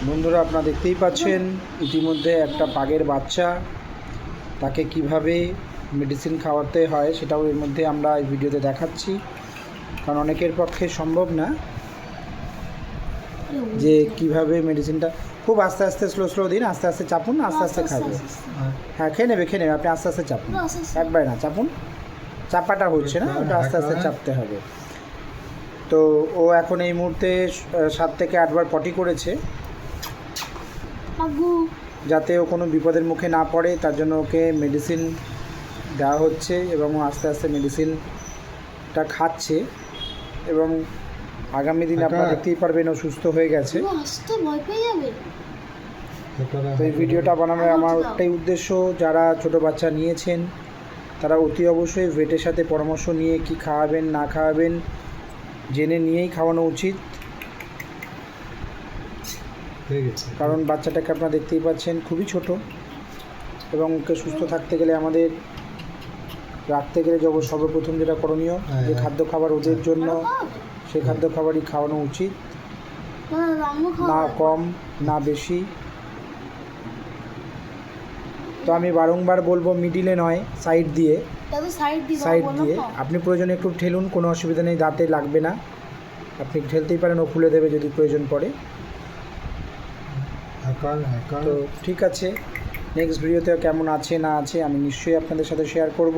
বন্ধুরা, আপনারা দেখতেই পাচ্ছেন ইতিমধ্যে একটা পাগের বাচ্চা, তাকে কিভাবে মেডিসিন খাওয়াতে হয় সেটাও এর মধ্যে আমরা এই ভিডিওতে দেখাচ্ছি। কারণ অনেকের পক্ষে সম্ভব না যে কিভাবে মেডিসিনটা, খুব আস্তে আস্তে স্লো দিন, আস্তে আস্তে চাপুন, আস্তে আস্তে খাবে। হ্যাঁ, খেয়ে নেবে, আপনি আস্তে আস্তে চাপুন, একবারে না চাপুন, চাপাটা হচ্ছে না, ওটা আস্তে আস্তে চাপতে হবে। তো ও এখন এই মুহূর্তে 7 থেকে 8 বার পটি করেছে, যাতে ও কোনো বিপদের মুখে না পড়ে তার জন্য ওকে মেডিসিন দেওয়া হচ্ছে এবং ও আস্তে আস্তে মেডিসিনটা খাচ্ছে এবং আগামী দিনে আপনারা দেখতেই পারবেন ও সুস্থ হয়ে গেছে। তো এই ভিডিওটা বানানোর আমার একটাই উদ্দেশ্য, যারা ছোট বাচ্চা নিয়েছেন তারা অতি অবশ্যই ভেটের সাথে পরামর্শ নিয়ে কি খাওয়াবেন না খাওয়াবেন জেনে নিয়েই খাওয়ানো উচিত। কারণ বাচ্চাটাকে আপনারা দেখতেই পাচ্ছেন খুবই ছোট এবং ওকে সুস্থ থাকতে গেলে আমাদের রাখতে গেলে সর্বপ্রথম যেটা করণীয়, যে খাদ্য খাবার ওদের জন্য সেই খাদ্য খাবারই খাওয়ানো উচিত, না কম না বেশি। তো আমি বারংবার বলবো মিডিলে নয়, সাইড দিয়ে আপনি প্রয়োজনে একটু ঠেলুন, কোনো অসুবিধা নেই, দাঁতে লাগবে না, আপনি ঠেলতেই পারেন, ও খুলে দেবে যদি প্রয়োজন পড়ে। তো ঠিক আছে, নেক্সট ভিডিওতে কেমন আছে না আছে আমি নিশ্চয়ই আপনাদের সাথে শেয়ার করব।